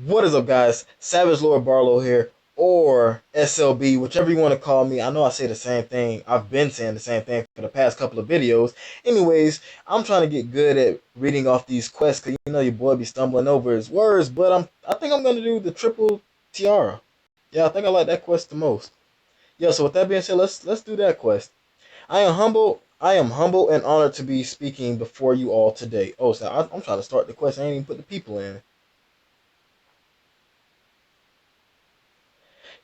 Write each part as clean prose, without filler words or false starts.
What is up, guys? SavageLordBarlow here, or SLB, whichever you want to call me. I know I say the same thing. I've been saying the same thing for the past couple of videos. Anyways, I'm trying to get good at reading off these quests, because you know your boy be stumbling over his words, but I think I'm going to do the Triple Tiara. Yeah, I think I like that quest the most. Yeah, so with that being said, let's do that quest. I am humble and honored to be speaking before you all today. Oh, so I'm trying to start the quest. I ain't even put the people in.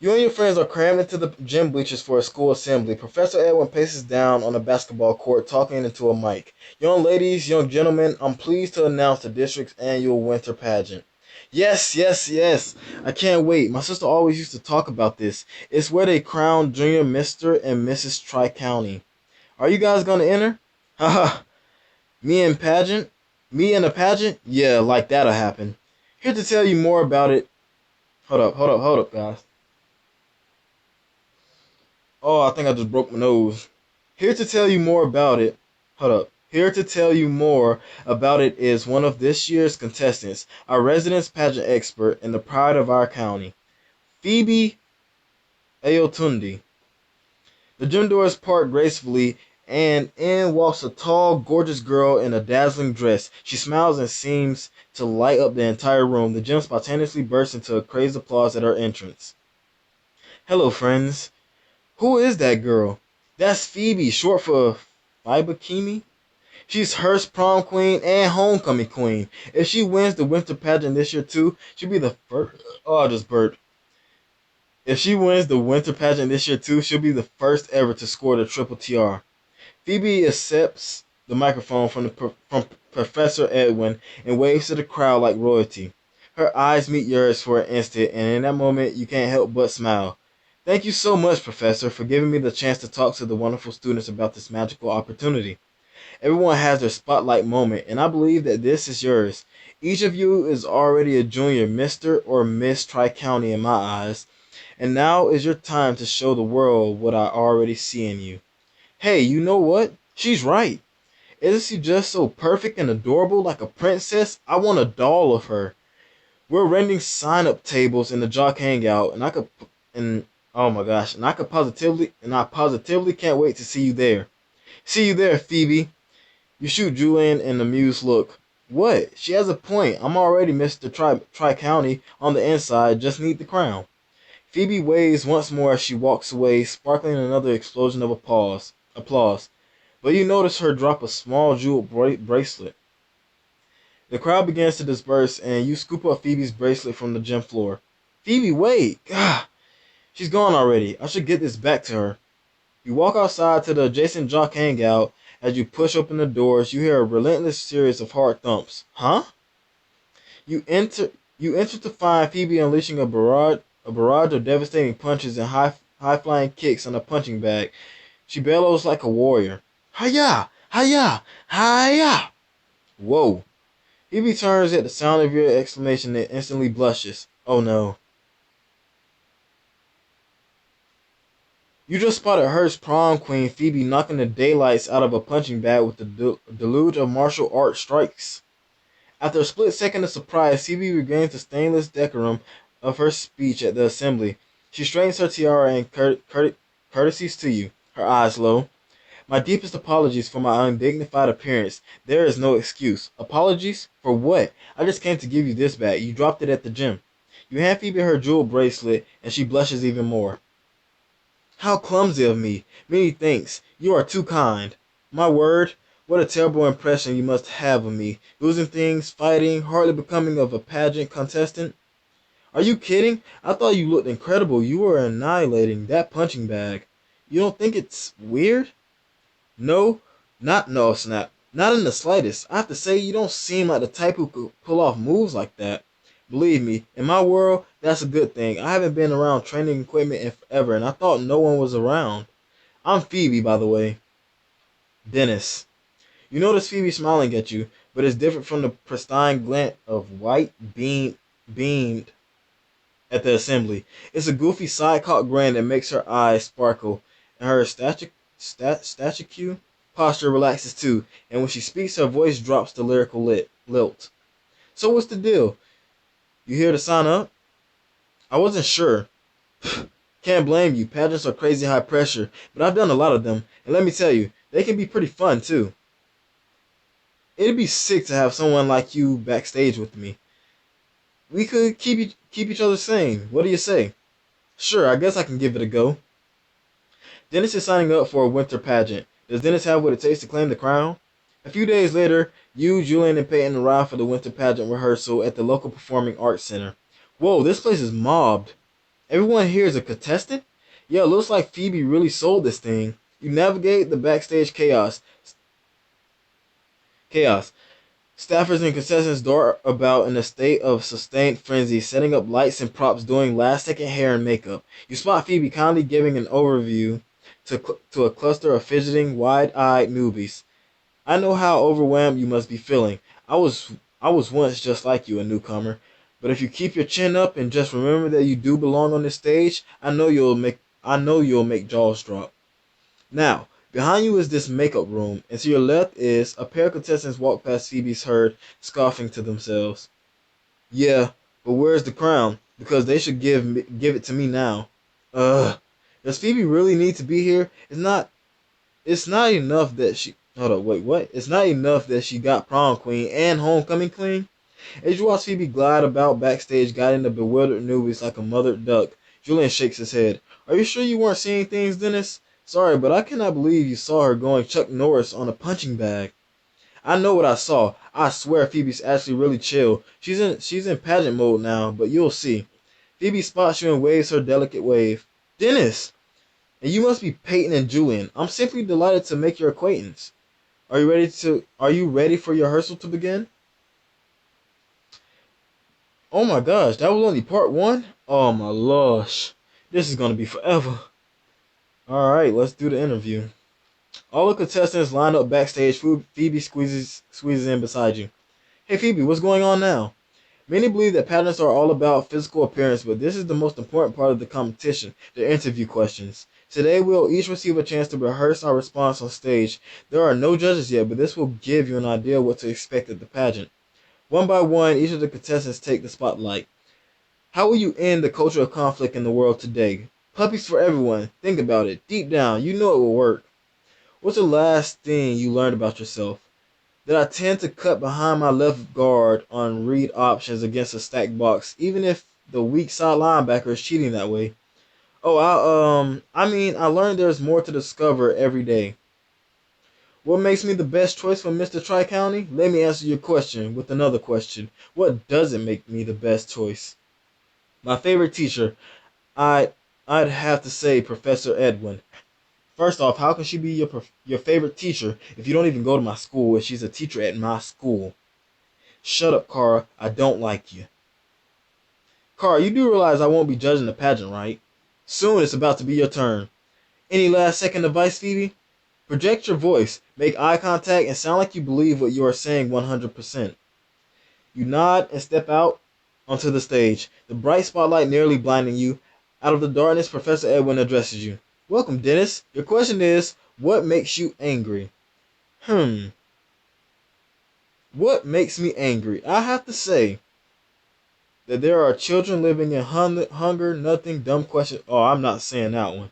You and your friends are crammed into the gym bleachers for a school assembly. Professor Edwin paces down on a basketball court, talking into a mic. Young ladies, young gentlemen, I'm pleased to announce the district's annual winter pageant. Yes, yes, yes. I can't wait. My sister always used to talk about this. It's where they crown Junior Mr. and Mrs. Tri-County. Are you guys gonna enter? Haha. Me and pageant? Me and a pageant? Yeah, like that'll happen. Here to tell you more about it. Hold up, guys. Oh, I think I just broke my nose. Here to tell you more about it. Hold up. Here to tell you more about it is one of this year's contestants, our residence pageant expert and the pride of our county, Phoebe Ayotundi. The gym doors part gracefully, and in walks a tall, gorgeous girl in a dazzling dress. She smiles and seems to light up the entire room. The gym spontaneously bursts into a crazed applause at her entrance. Hello, friends. Who is that girl? That's Phoebe, short for Fibakimi. She's Hearst prom queen and homecoming queen. If she wins the winter pageant this year too, she'll be the first. Oh, I just burped. If she wins the winter pageant this year too, she'll be the first ever to score the Triple Tiara. Phoebe accepts the microphone from Professor Edwin and waves to the crowd like royalty. Her eyes meet yours for an instant, and in that moment, you can't help but smile. Thank you so much, Professor, for giving me the chance to talk to the wonderful students about this magical opportunity. Everyone has their spotlight moment, and I believe that this is yours. Each of you is already a junior Mr. or Miss Tri-County in my eyes, and now is your time to show the world what I already see in you. Hey, you know what? She's right. Isn't she just so perfect and adorable like a princess? I want a doll of her. We're renting sign-up tables in the jock hangout, and oh my gosh, and I positively can't wait to see you there. See you there, Phoebe. You shoot Julian an amused look. What? She has a point. I'm already Mr. Tri-County on the inside, just need the crown. Phoebe waves once more as she walks away, sparkling another explosion of applause. But you notice her drop a small jeweled bracelet. The crowd begins to disperse, and you scoop up Phoebe's bracelet from the gym floor. Phoebe, wait! Gah! She's gone already. I should get this back to her. You walk outside to the adjacent jock hangout. As you push open the doors, you hear a relentless series of hard thumps. Huh? You enter to find Phoebe unleashing a barrage of devastating punches and high flying kicks on a punching bag. She bellows like a warrior. Hiya! Hiya! Hiya! Whoa. Phoebe turns at the sound of your exclamation and instantly blushes. Oh no. You just spotted Hearst prom queen Phoebe knocking the daylights out of a punching bag with the deluge of martial art strikes. After a split second of surprise, Phoebe regains the stainless decorum of her speech at the assembly. She straightens her tiara and courtesies to you, her eyes low. My deepest apologies for my undignified appearance. There is no excuse. Apologies? For what? I just came to give you this back. You dropped it at the gym. You hand Phoebe her jewel bracelet, and she blushes even more. How clumsy of me. Many thanks. You are too kind. My word, what a terrible impression you must have of me. Losing things, fighting, hardly becoming of a pageant contestant. Are you kidding? I thought you looked incredible. You were annihilating that punching bag. You don't think it's weird? No, no, Snap. Not in the slightest. I have to say, you don't seem like the type who could pull off moves like that. Believe me, in my world, that's a good thing. I haven't been around training equipment in forever, and I thought no one was around. I'm Phoebe, by the way. Dennis. You notice Phoebe smiling at you, but it's different from the pristine glint of white beamed at the assembly. It's a goofy side-cocked grin that makes her eyes sparkle, and her statue posture relaxes too, and when she speaks, her voice drops to lyrical lilt. So what's the deal? You here to sign up? I wasn't sure. Can't blame you. Pageants are crazy high pressure, but I've done a lot of them, and let me tell you, they can be pretty fun too. It'd be sick to have someone like you backstage with me. We could keep each other sane. What do you say? Sure, I guess I can give it a go. Dennis is signing up for a winter pageant. Does Dennis have what it takes to claim the crown? A few days later, you, Julian, and Peyton arrive for the winter pageant rehearsal at the local performing arts center. Whoa, this place is mobbed. Everyone here is a contestant? Yeah, it looks like Phoebe really sold this thing. You navigate the backstage chaos. Chaos. Staffers and contestants dart about in a state of sustained frenzy, setting up lights and props, doing last-second hair and makeup. You spot Phoebe kindly giving an overview to a cluster of fidgeting, wide-eyed newbies. I know how overwhelmed you must be feeling. I was I was once just like you, a newcomer. But if you keep your chin up and just remember that you do belong on this stage, I know you'll make jaws drop. Now, behind you is this makeup room, and to your left is a pair of contestants walk past Phoebe's herd, scoffing to themselves. Yeah, but where's the crown? Because they should give it to me now. Ugh. Does Phoebe really need to be here? It's not enough that she hold up, wait, what? It's not enough that she got prom queen and homecoming queen? As you watch Phoebe glide about backstage, guiding the bewildered newbies like a mothered duck, Julian shakes his head. Are you sure you weren't seeing things, Dennis? Sorry, but I cannot believe you saw her going Chuck Norris on a punching bag. I know what I saw. I swear Phoebe's actually really chill. She's in pageant mode now, but you'll see. Phoebe spots you and waves her delicate wave. Dennis! And you must be Peyton and Julian. I'm simply delighted to make your acquaintance. Are you ready for your rehearsal to begin? Oh my gosh, that was only part one? Oh my gosh. This is gonna be forever. Alright, let's do the interview. All the contestants line up backstage. Phoebe squeezes in beside you. Hey Phoebe, what's going on now? Many believe that pageants are all about physical appearance, but this is the most important part of the competition, the interview questions. Today we'll each receive a chance to rehearse our response on stage. There are no judges yet, but this will give you an idea of what to expect at the pageant. One by one, each of the contestants take the spotlight. How will you end the culture of conflict in the world today? Puppies for everyone. Think about it. Deep down, you know it will work. What's the last thing you learned about yourself? That I tend to cut behind my left guard on read options against a stacked box, even if the weak side linebacker is cheating that way. Oh, I learned there's more to discover every day. What makes me the best choice for Mr. Tri-County? Let me answer your question with another question. What doesn't make me the best choice? My favorite teacher, I I'd have to say Professor Edwin. First off, how can she be your favorite teacher if you don't even go to my school and she's a teacher at my school? Shut up, Cara. I don't like you. Cara, you do realize I won't be judging the pageant, right? Soon it's about to be your turn. Any last second advice, Phoebe? Project your voice, make eye contact, and sound like you believe what you are saying 100%. You nod and step out onto the stage, the bright spotlight nearly blinding you. Out of the darkness, Professor Edwin addresses you. Welcome, Dennis. Your question is, what makes you angry? What makes me angry? I have to say that there are children living in hunger, nothing, dumb question. Oh, I'm not saying that one.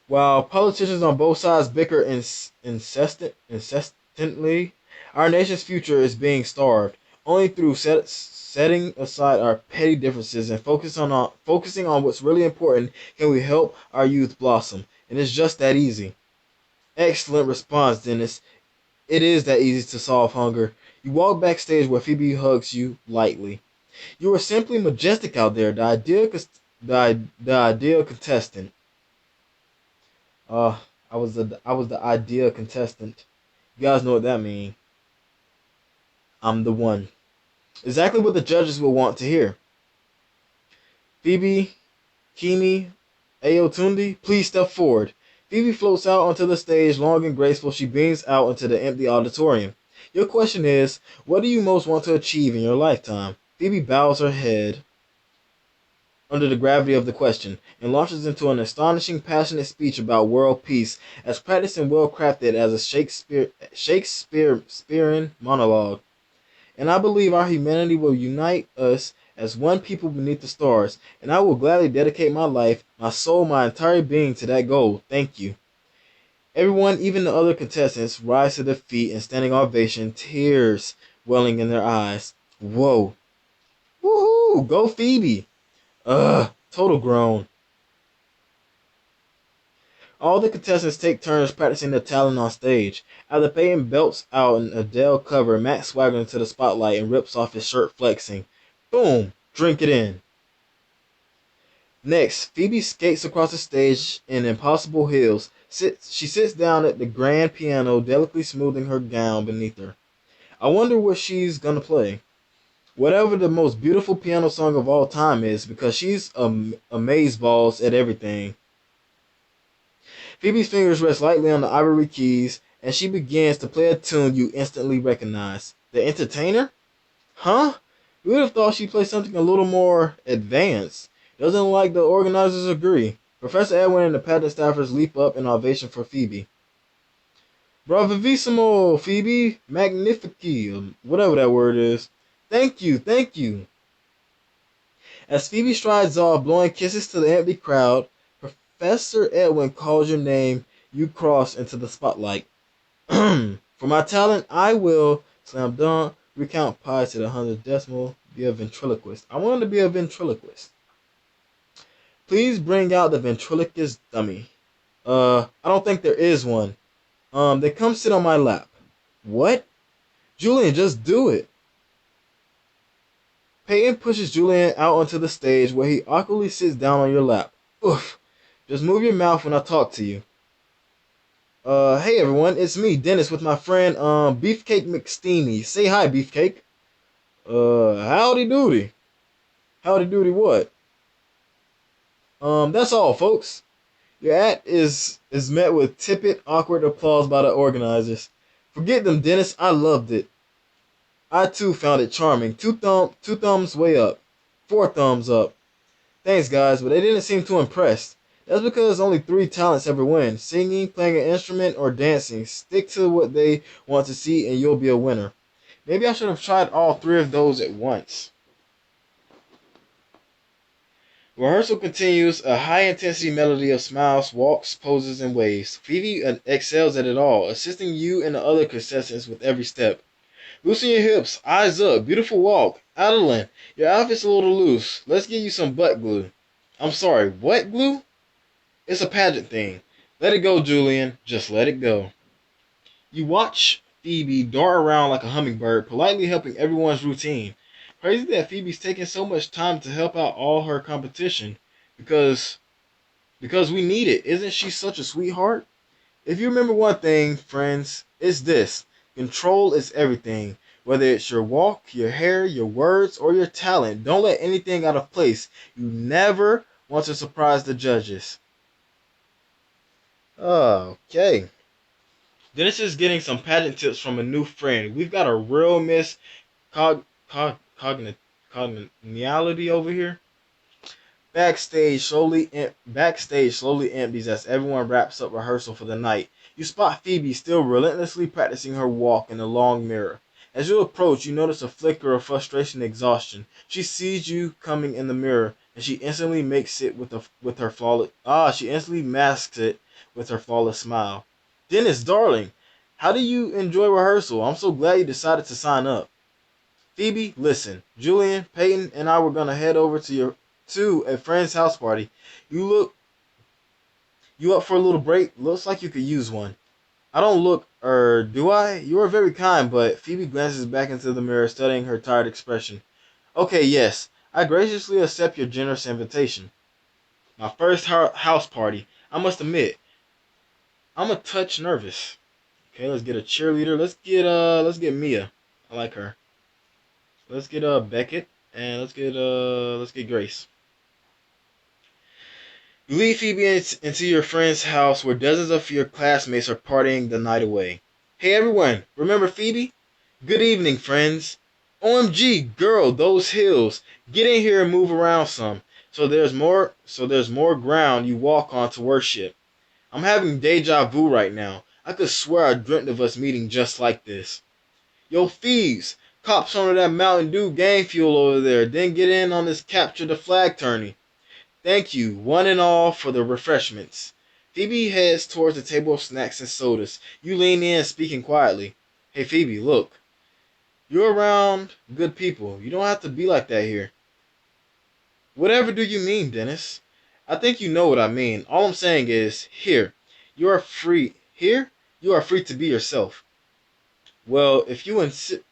While politicians on both sides bicker incessantly, our nation's future is being starved. Only through setting aside our petty differences and focusing on what's really important can we help our youth blossom. And it's just that easy. Excellent response, Dennis. It is that easy to solve hunger. You walk backstage where Phoebe hugs you lightly. You are simply majestic out there, the ideal contestant. Uh, I was the ideal contestant. You guys know what that means. I'm the one. Exactly what the judges will want to hear. Phoebe, Kimi, Ayotundi, please step forward. Phoebe floats out onto the stage, long and graceful. She beams out into the empty auditorium. Your question is, what do you most want to achieve in your lifetime? Phoebe bows her head under the gravity of the question and launches into an astonishing, passionate speech about world peace, as practiced and well crafted as a Shakespearean monologue. and I believe our humanity will unite us as one people beneath the stars, and I will gladly dedicate my life, my soul, my entire being to that goal. Thank you. Everyone, even the other contestants, rise to their feet in standing ovation, tears welling in their eyes. Whoa. Woohoo! Go Phoebe! Total groan. All the contestants take turns practicing their talent on stage. After Peyton belts out an Adele cover, Matt swaggers into the spotlight and rips off his shirt flexing. Boom! Drink it in. Next, Phoebe skates across the stage in impossible heels. She sits down at the grand piano, delicately smoothing her gown beneath her. I wonder what she's gonna play. Whatever the most beautiful piano song of all time is, because she's amazeballs at everything. Phoebe's fingers rest lightly on the ivory keys, and she begins to play a tune you instantly recognize. The Entertainer? Huh? You would have thought she'd play something a little more advanced. Doesn't look like the organizers agree. Professor Edwin and the pageant staffers leap up in ovation for Phoebe. Bravissimo, Phoebe! Magnifique! Whatever that word is. Thank you, thank you. As Phoebe strides off, blowing kisses to the empty crowd, Professor Edwin calls your name. You cross into the spotlight. For my talent, I will, slam dunk, recount pi to the 100th decimal, be a ventriloquist. I wanted to be a ventriloquist. Please bring out the ventriloquist dummy. I don't think there is one. They come sit on my lap. What? Julian, just do it. Peyton pushes Julian out onto the stage where he awkwardly sits down on your lap. Oof. Just move your mouth when I talk to you. Hey everyone, it's me, Dennis, with my friend, Beefcake McSteamy. Say hi, Beefcake. Howdy doody. Howdy doody what? That's all, folks. Your act is met with tepid, awkward applause by the organizers. Forget them, Dennis. I loved it. I too found it charming. Two thumbs way up. 4 thumbs up. Thanks, guys, but they didn't seem too impressed. That's because only 3 talents ever win. Singing, playing an instrument, or dancing. Stick to what they want to see and you'll be a winner. Maybe I should have tried all 3 of those at once. Rehearsal continues, a high-intensity melody of smiles, walks, poses, and waves. Phoebe excels at it all, assisting you and the other contestants with every step. Loosen your hips, eyes up, beautiful walk. Adeline, your outfit's a little loose. Let's get you some butt glue. I'm sorry, what glue? It's a pageant thing. Let it go, Julian. Just let it go. You watch Phoebe dart around like a hummingbird, politely helping everyone's routine. Crazy that Phoebe's taking so much time to help out all her competition. Because we need it. Isn't she such a sweetheart? If you remember one thing, friends, it's this. Control is everything. Whether it's your walk, your hair, your words, or your talent, don't let anything out of place. You never want to surprise the judges. Okay. Dennis is getting some pageant tips from a new friend. We've got a real Miss Congeniality over here. Backstage slowly empties as everyone wraps up rehearsal for the night. You spot Phoebe still relentlessly practicing her walk in the long mirror. As you approach, you notice a flicker of frustration and exhaustion. She sees you coming in the mirror, and she instantly masks it with her flawless smile. Dennis, darling, how do you enjoy rehearsal? I'm so glad you decided to sign up. Phoebe, listen. Julian, Peyton, and I were gonna head over to a friend's house party. You up for a little break? Looks like you could use one. I don't look, do I? You are very kind, but Phoebe glances back into the mirror, studying her tired expression. Okay, yes. I graciously accept your generous invitation. My first house party. I must admit, I'm a touch nervous. Okay, let's get a cheerleader. Let's get Mia. I like her. Let's get Beckett, and let's get Grace. You lead Phoebe into your friend's house where dozens of your classmates are partying the night away. Hey everyone, remember Phoebe? Good evening, friends. OMG, girl, those heels. Get in here and move around some. So there's more ground you walk on to worship. I'm having deja vu right now. I could swear I dreamt of us meeting just like this. Yo, Phoebes, Cop some of that Mountain Dew gang fuel over there. Then get in on this capture the flag tourney. Thank you, one and all, for the refreshments. Phoebe heads towards the table of snacks and sodas. You lean in, speaking quietly. Hey, Phoebe, look. You're around good people. You don't have to be like that here. Whatever do you mean, Dennis? I think you know what I mean. All I'm saying is, here, you are free. Here, you are free to be yourself. Well, if you insist.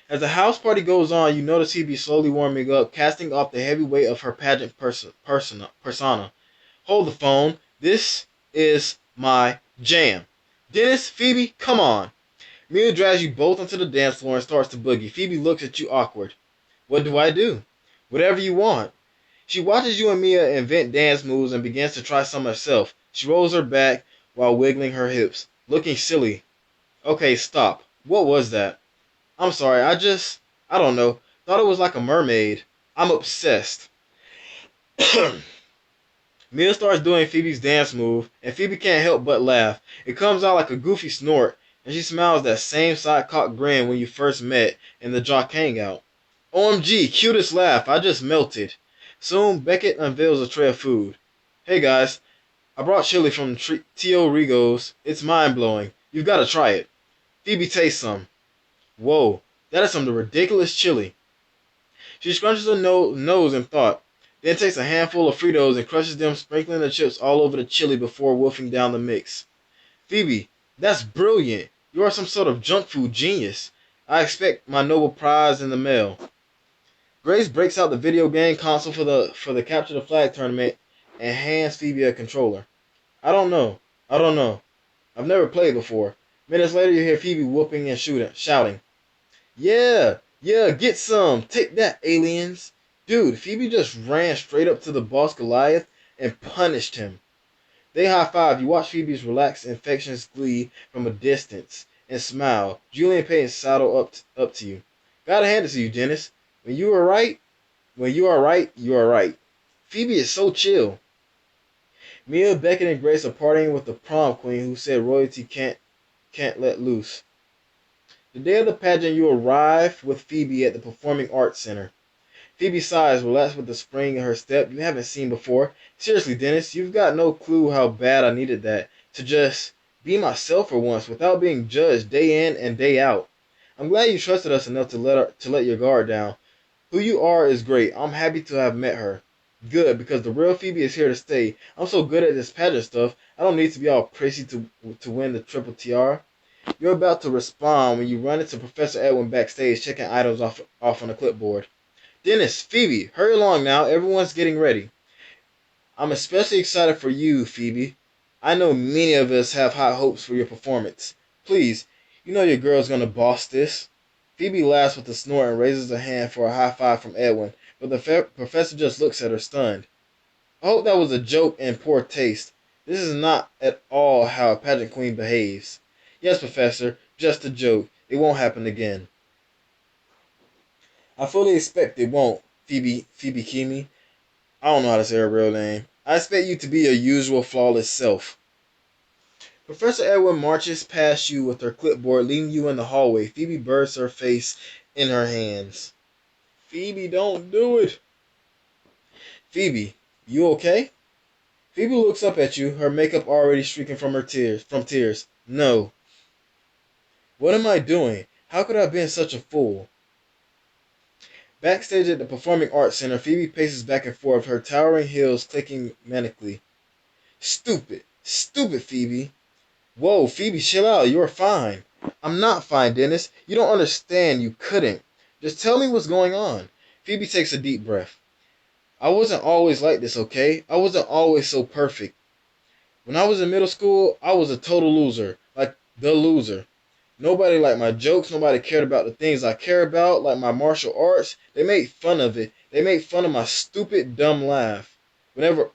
As the house party goes on, you notice Phoebe slowly warming up, casting off the heavy weight of her pageant persona. Hold the phone. This is my jam. Dennis, Phoebe, come on. Mia drags you both onto the dance floor and starts to boogie. Phoebe looks at you awkward. What do I do? Whatever you want. She watches you and Mia invent dance moves and begins to try some herself. She rolls her back while wiggling her hips, looking silly. Okay, stop. What was that? I'm sorry, I don't know. Thought it was like a mermaid. I'm obsessed. Mia starts doing Phoebe's dance move, and Phoebe can't help but laugh. It comes out like a goofy snort, and she smiles that same side-cocked grin when you first met in the jock hangout. OMG, cutest laugh, I just melted. Soon, Beckett unveils a tray of food. Hey guys, I brought chili from Tio Rigo's. It's mind-blowing. You've got to try it. Phoebe tastes some. Whoa, that is some ridiculous chili. She scrunches her nose in thought, then takes a handful of Fritos and crushes them, sprinkling the chips all over the chili before wolfing down the mix. Phoebe, that's brilliant. You are some sort of junk food genius. I expect my Nobel Prize in the mail. Grace breaks out the video game console for the Capture the Flag tournament and hands Phoebe a controller. I don't know. I've never played before. Minutes later, you hear Phoebe whooping and shouting. Yeah, get some. Take that, aliens. Dude, Phoebe just ran straight up to the boss Goliath and punished him. They high-five. You watch Phoebe's relaxed, infectious glee from a distance and smile. Julian Payton sidle up to you. Gotta hand it to you, Dennis. When you are right, you are right. Phoebe is so chill. Mia, Beckett, and Grace are partying with the prom queen who said royalty can't let loose. The day of the pageant, you arrive with Phoebe at the Performing Arts Center. Phoebe sighs, relaxed with the spring in her step you haven't seen before. Seriously, Dennis, you've got no clue how bad I needed that. To just be myself for once without being judged day in and day out. I'm glad you trusted us enough to let your guard down. Who you are is great. I'm happy to have met her. Good, because the real Phoebe is here to stay. I'm so good at this pageant stuff, I don't need to be all prissy to win the Triple Tiara. You're about to respond when you run into Professor Edwin backstage checking items off on the clipboard. Dennis, Phoebe, hurry along now. Everyone's getting ready. I'm especially excited for you, Phoebe. I know many of us have high hopes for your performance. Please, you know your girl's gonna boss this. Phoebe laughs with a snort and raises a hand for a high five from Edwin, but the professor just looks at her stunned. I hope that was a joke and poor taste. This is not at all how a pageant queen behaves. Yes, Professor, just a joke. It won't happen again. I fully expect it won't, Phoebe Kimi. I don't know how to say her real name. I expect you to be your usual flawless self. Professor Edwin marches past you with her clipboard, leading you in the hallway. Phoebe buries her face in her hands. Phoebe, don't do it. Phoebe, you okay? Phoebe looks up at you, her makeup already streaking from tears. No. What am I doing? How could I have been such a fool? Backstage at the Performing Arts Center, Phoebe paces back and forth, her towering heels clicking manically. Stupid, Phoebe. Whoa, Phoebe, chill out. You're fine. I'm not fine, Dennis. You don't understand. You couldn't. Just tell me what's going on. Phoebe takes a deep breath. I wasn't always like this, okay? I wasn't always so perfect. When I was in middle school, I was a total loser. Like, the loser. Nobody liked my jokes. Nobody cared about the things I care about, like my martial arts. They made fun of it. They made fun of my stupid, dumb laugh. Whenever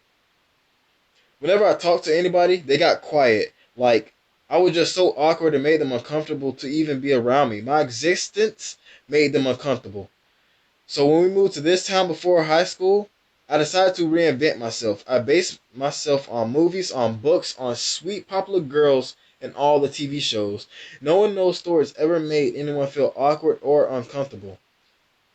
I talked to anybody, they got quiet. Like, I was just so awkward and made them uncomfortable to even be around me. My existence made them uncomfortable. So when we moved to this town before high school, I decided to reinvent myself. I based myself on movies, on books, on sweet popular girls in all the TV shows. No one knows stories ever made anyone feel awkward or uncomfortable.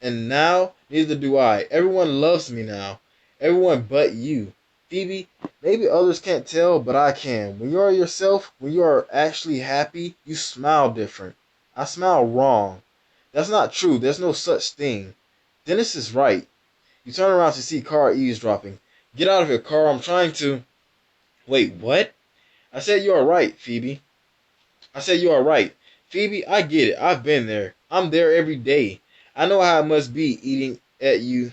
And now, neither do I. Everyone loves me now. Everyone but you. Phoebe, maybe others can't tell, but I can. When you are yourself, when you are actually happy, you smile different. I smile wrong. That's not true. There's no such thing. Dennis is right. You turn around to see Carl eavesdropping. Get out of here, Carl. I'm trying to. Wait, what? I said you are right, Phoebe. I said you are right. Phoebe, I get it. I've been there. I'm there every day. I know how it must be eating at you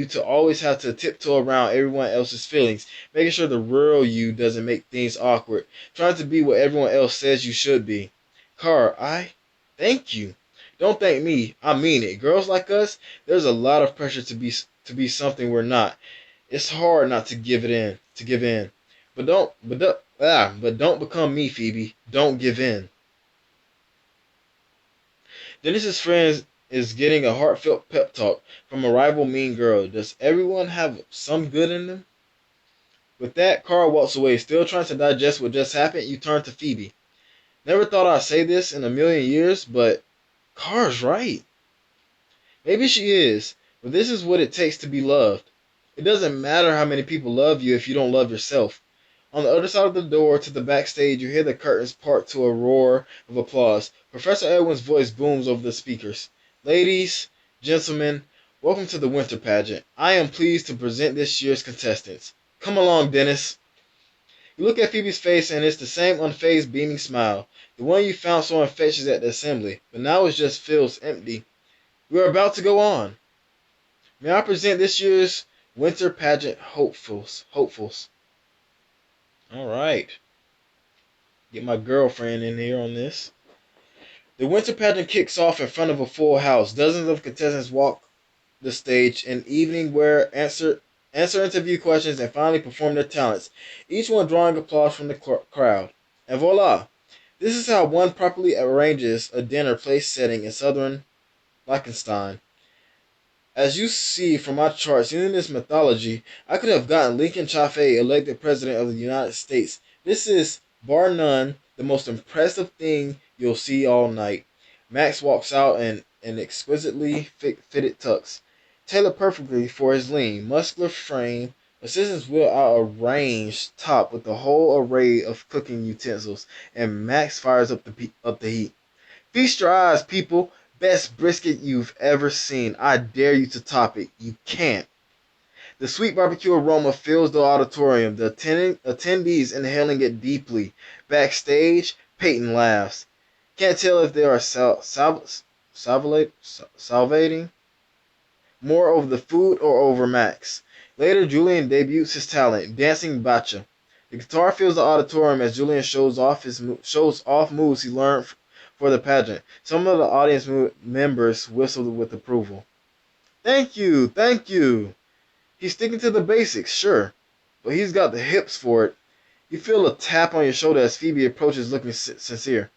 to always have to tiptoe around everyone else's feelings, making sure the real you doesn't make things awkward, trying to be what everyone else says you should be. Carl, I thank you. Don't thank me. I mean it. Girls like us, there's a lot of pressure to be something we're not. It's hard not to give in. But don't become me, Phoebe. Don't give in. Dennis's friend is getting a heartfelt pep talk from a rival mean girl. Does everyone have some good in them? With that, Carl walks away, still trying to digest what just happened. You turn to Phoebe. Never thought I'd say this in a million years, but Carl's right. Maybe she is, but this is what it takes to be loved. It doesn't matter how many people love you if you don't love yourself. On the other side of the door to the backstage, you hear the curtains part to a roar of applause. Professor Edwin's voice booms over the speakers. Ladies, gentlemen, welcome to the winter pageant. I am pleased to present this year's contestants. Come along, Dennis. You look at Phoebe's face and it's the same unfazed, beaming smile. The one you found so infectious at the assembly, but now it just feels empty. We are about to go on. May I present this year's winter pageant hopefuls. All right. Get my girlfriend in here on this. The winter pageant kicks off in front of a full house. Dozens of contestants walk the stage in evening wear, answer interview questions, and finally perform their talents, each one drawing applause from the crowd. And voila! This is how one properly arranges a dinner place setting in southern Liechtenstein. As you see from my charts, using this mythology, I could have gotten Lincoln Chafee elected President of the United States. This is, bar none, the most impressive thing you'll see all night. Max walks out in an exquisitely fitted tux, tailored perfectly for his lean, muscular frame. Assistants wheel out a range top with a whole array of cooking utensils, and Max fires up the heat. Feast your eyes, people. Best brisket you've ever seen. I dare you to top it. You can't. The sweet barbecue aroma fills the auditorium, the attendees inhaling it deeply. Backstage, Peyton laughs. Can't tell if they are salivating more over the food or over Max. Later, Julian debuts his talent, dancing bachata. The guitar fills the auditorium as Julian shows off moves he learned for the pageant. Some of the audience members whistled with approval. Thank you, thank you. He's sticking to the basics, sure, but he's got the hips for it. You feel a tap on your shoulder as Phoebe approaches looking sincere.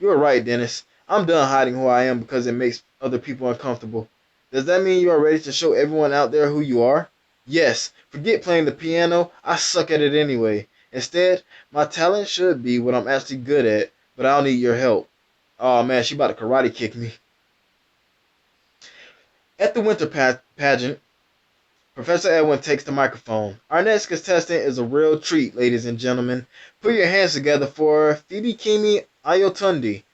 You are right, Dennis. I'm done hiding who I am because it makes other people uncomfortable. Does that mean you are ready to show everyone out there who you are? Yes, forget playing the piano. I suck at it anyway. Instead, my talent should be what I'm actually good at, but I'll need your help. Oh man, she about to karate kick me. At the winter pageant, Professor Edwin takes the microphone. Our next contestant is a real treat, ladies and gentlemen. Put your hands together for Phoebe Kimi Ayotundi.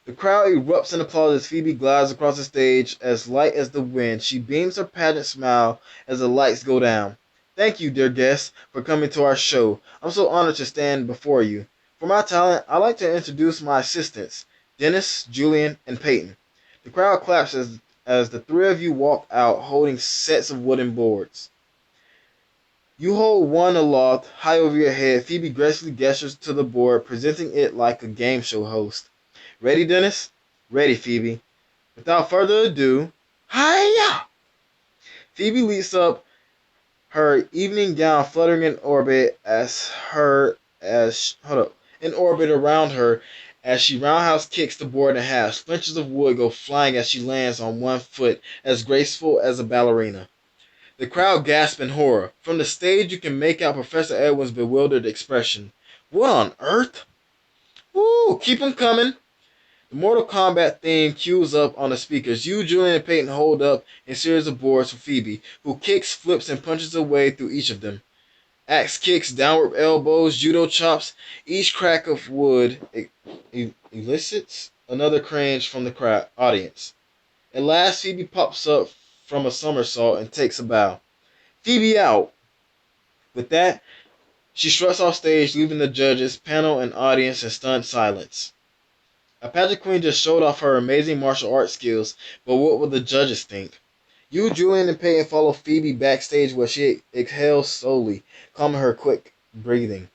The crowd erupts in applause as Phoebe glides across the stage as light as the wind. She beams her pageant smile as the lights go down. Thank you, dear guests, for coming to our show. I'm so honored to stand before you. For my talent, I'd like to introduce my assistants, Dennis, Julian, and Peyton. The crowd claps as the three of you walk out holding sets of wooden boards. You hold one aloft, high over your head. Phoebe gracefully gestures to the board, presenting it like a game show host. Ready, Dennis? Ready, Phoebe. Without further ado, hiya! Phoebe leaps up, her evening gown fluttering in orbit in orbit around her as she roundhouse kicks the board in half. Splinters of wood go flying as she lands on one foot, as graceful as a ballerina. The crowd gasps in horror. From the stage, you can make out Professor Edwin's bewildered expression. What on earth? Woo! Keep them coming. The Mortal Kombat theme cues up on the speakers. You, Julian, and Peyton hold up a series of boards for Phoebe, who kicks, flips, and punches her way through each of them. Axe kicks, downward elbows, judo chops. Each crack of wood elicits another cringe from the crowd audience. At last, Phoebe pops up from a somersault and takes a bow. Phoebe out! With that, she struts off stage, leaving the judges, panel, and audience in stunned silence. A pageant queen just showed off her amazing martial arts skills, but what will the judges think? You, Julian, and Peyton follow Phoebe backstage where she exhales slowly, calming her quick breathing.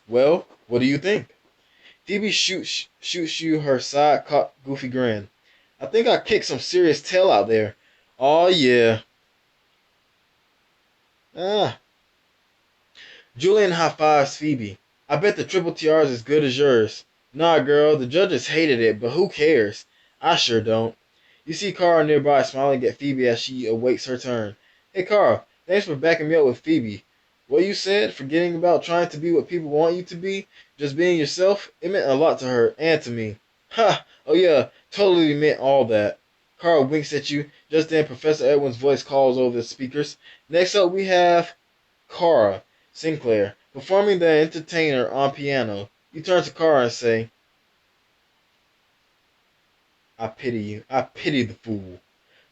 Well, what do you think? Phoebe shoots you her side-cocked goofy grin. I think I kicked some serious tail out there. Aw, yeah. Ah. Julian high-fives Phoebe. I bet the Triple Tiara is as good as yours. Nah, girl, the judges hated it, but who cares? I sure don't. You see Carl nearby smiling at Phoebe as she awaits her turn. Hey, Carl, thanks for backing me up with Phoebe. What you said, forgetting about trying to be what people want you to be, just being yourself, it meant a lot to her and to me. Ha! Oh yeah, totally meant all that. Carl winks at you. Just then, Professor Edwin's voice calls over the speakers. Next up, we have Cara Sinclair, performing the entertainer on piano. You turn to Cara and say, I pity you. I pity the fool.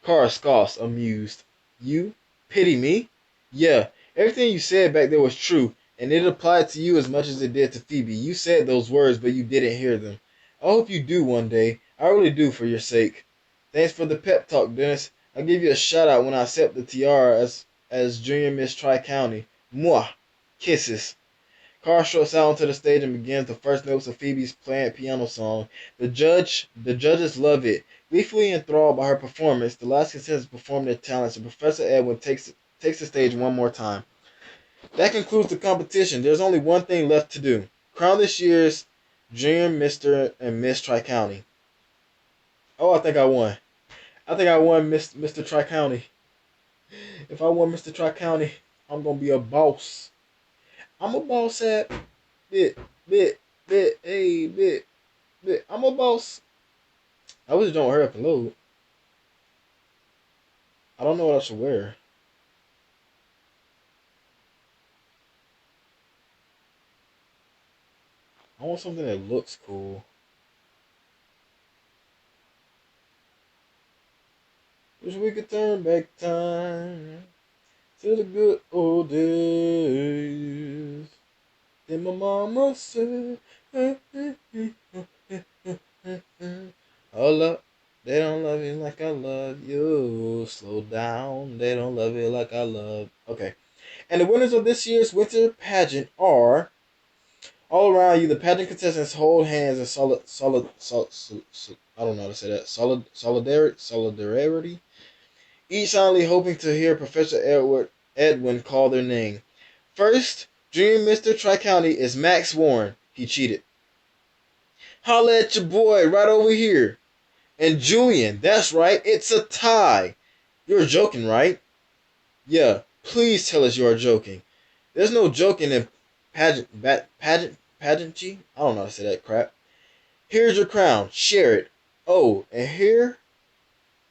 Cara scoffs, amused. You? Pity me? Yeah, everything you said back there was true, and it applied to you as much as it did to Phoebe. You said those words, but you didn't hear them. I hope you do one day. I really do, for your sake. Thanks for the pep talk, Dennis. I'll give you a shout out when I accept the tiara as Junior Miss Tri-County. Mwah! Kisses. Carl strolls out onto the stage and begins the first notes of Phoebe's planned piano song. The judges love it. Gleefully enthralled by her performance, the last contestants perform their talents, and Professor Edwin takes the stage one more time. That concludes the competition. There's only one thing left to do. Crown this year's Junior Mr. and Miss Tri-County. Oh, I think I won. I think I won Mr. Tri-County. If I won Mr. Tri-County, I'm going to be a boss. I'm a boss at bit, hey, bit. I'm a boss. I wish it don't hurry up and load. I don't know what I should wear. I want something that looks cool. Wish we could turn back time to the good old days. Then my mama said, hold up, they don't love you like I love you. Slow down, they don't love you like I love. Okay. And the winners of this year's winter pageant are, all around you, the pageant contestants hold hands in I don't know how to say that. Solidarity. Each silently hoping to hear Professor Edwin call their name. First, Junior Mr. Tri-County is Max Warren. He cheated. Holla at your boy right over here. And Julian, that's right, it's a tie. You're joking, right? Yeah, please tell us you are joking. There's no joking in pageantry? I don't know how to say that crap. Here's your crown. Share it. Oh, and here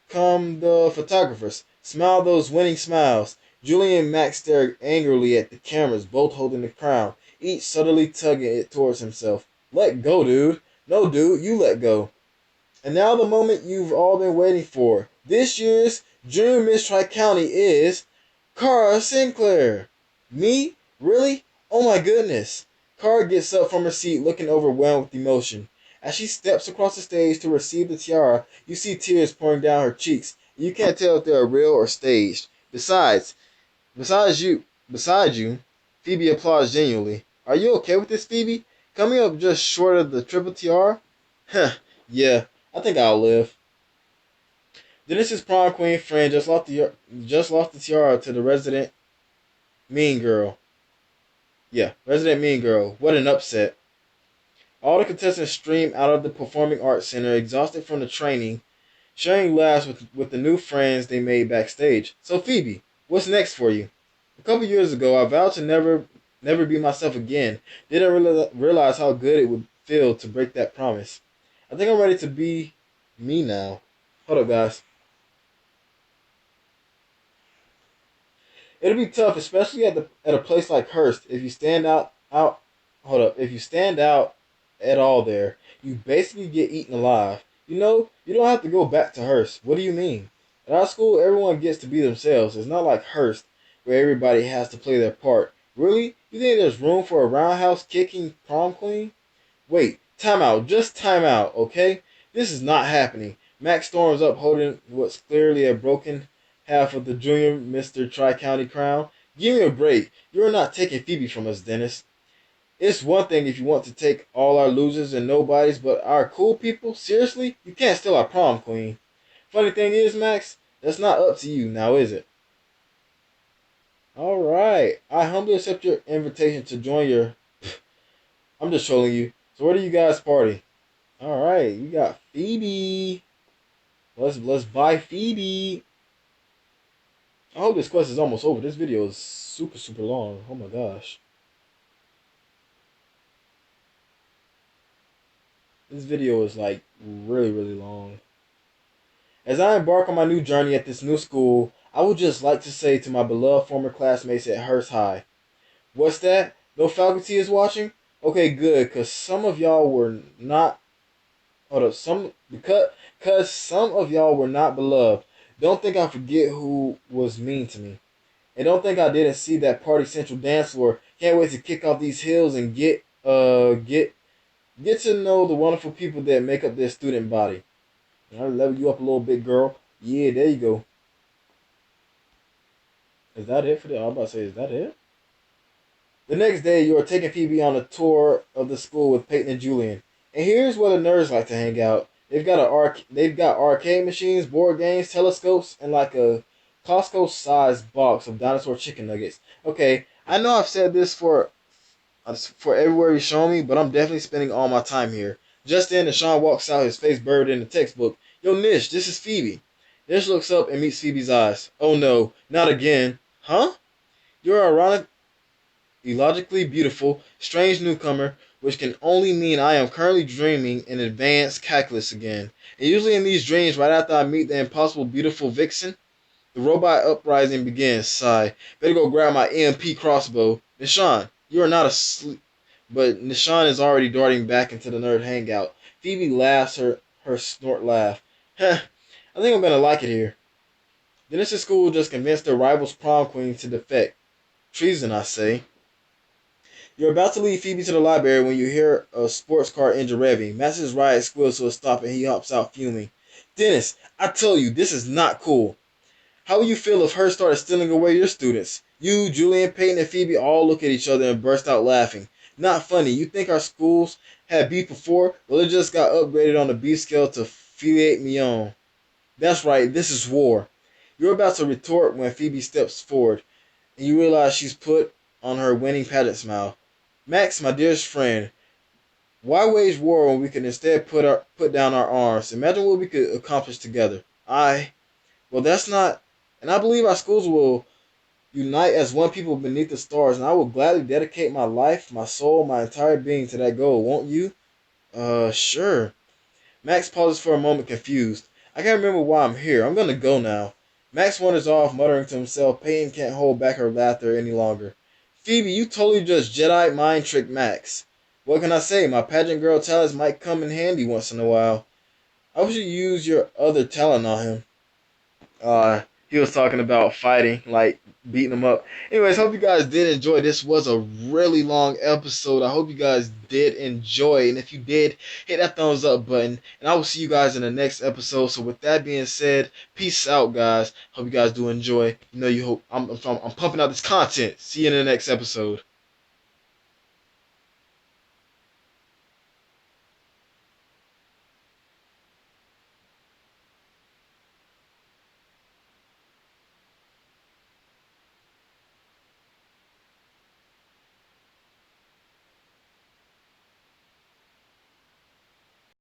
come the photographers. Smile those winning smiles. Julian and Max stare angrily at the cameras, both holding the crown, each subtly tugging it towards himself. Let go, dude. No, dude, you let go. And now the moment you've all been waiting for. This year's Junior Miss Tri-County is Cara Sinclair. Me? Really? Oh my goodness. Cara gets up from her seat looking overwhelmed with emotion. As she steps across the stage to receive the tiara, you see tears pouring down her cheeks. You can't tell if they're real or staged. Besides you, Phoebe applauds genuinely. Are you okay with this, Phoebe? Coming up just short of the Triple Tiara? Huh, yeah, I think I'll live. Dennis's prom queen friend just lost the tiara to the resident mean girl. Yeah, resident mean girl. What an upset. All the contestants stream out of the Performing Arts Center, exhausted from the training, sharing laughs with the new friends they made backstage. So Phoebe, what's next for you? A couple years ago, I vowed to never be myself again. Didn't realize how good it would feel to break that promise. I think I'm ready to be me now. Hold up, guys. It'll be tough, especially at a place like Hearst. If you stand out, hold up. If you stand out at all there, you basically get eaten alive. You don't have to go back to Hearst. What do you mean? At our school, everyone gets to be themselves. It's not like Hearst, where everybody has to play their part. Really? You think there's room for a roundhouse kicking prom queen? Wait, time out. Just time out, okay? This is not happening. Max storms up holding what's clearly a broken half of the junior Mr. Tri-County crown. Give me a break. You're not taking Phoebe from us, Dennis. It's one thing if you want to take all our losers and nobodies, but our cool people? Seriously? You can't steal our prom queen. Funny thing is, Max, that's not up to you now, is it? Alright. I humbly accept your invitation to join your... I'm just trolling you. So where do you guys party? All right, you got Phoebe. Let's buy Phoebe. I hope this quest is almost over. This video is super long. Oh my gosh. This video is like really long. As I embark on my new journey at this new school, I would just like to say to my beloved former classmates at Hearst High, what's that? No faculty is watching? Okay, good, cause some of y'all were not Hold up, because some of y'all were not beloved. Don't think I forget who was mean to me. And don't think I didn't see that Party Central dance floor. Can't wait to kick off these hills and get to know the wonderful people that make up their student body. I'll level you up a little bit, girl. Yeah, there you go. Is that it for the? I'm about to say, is that it? The next day, you are taking Phoebe on a tour of the school with Peyton and Julian. And here's where the nerds like to hang out. They've got arcade machines, board games, telescopes, and like a Costco-sized box of dinosaur chicken nuggets. Okay, I know I've said this for everywhere you show me, but I'm definitely spending all my time here. Just then, Deshaun walks out, his face buried in the textbook. Yo, Nish, this is Phoebe. Nish looks up and meets Phoebe's eyes. Oh no, not again. Huh? You're ironic illogically beautiful, strange newcomer, which can only mean I am currently dreaming in advanced calculus again. And usually in these dreams, right after I meet the impossible beautiful vixen, the robot uprising begins. Sigh. Better go grab my EMP crossbow. Nishan, you are not asleep. But Nishan is already darting back into the nerd hangout. Phoebe laughs her snort laugh. Heh, I think I'm gonna like it here. Dennis' school just convinced their rival's prom queen to defect. Treason, I say. You're about to lead Phoebe to the library when you hear a sports car engine revving. Max's ride squeals to a stop and he hops out fuming. Dennis, I tell you, this is not cool. How would you feel if her started stealing away your students? You, Julian, Peyton, and Phoebe all look at each other and burst out laughing. Not funny. You think our schools had beef before? Well, it just got upgraded on the beef scale to filet mignon. That's right, this is war. You're about to retort when Phoebe steps forward, and you realize she's put on her winning pageant smile. Max, my dearest friend, why wage war when we could instead put down our arms? Imagine what we could accomplish together. Well, that's not, and I believe our schools will unite as one people beneath the stars, and I will gladly dedicate my life, my soul, my entire being to that goal, won't you? Sure. Max pauses for a moment confused. I can't remember why I'm here. I'm gonna go now. Max wanders off, muttering to himself. Payton can't hold back her laughter any longer. Phoebe, you totally just Jedi mind tricked Max. What can I say? My pageant girl talents might come in handy once in a while. I wish you use your other talent on him. He was talking about fighting, like beating him up. Anyways, hope you guys did enjoy. This was a really long episode. I hope you guys did enjoy. And if you did, hit that thumbs up button. And I will see you guys in the next episode. So with that being said, peace out, guys. Hope you guys do enjoy. You know, I'm pumping out this content. See you in the next episode.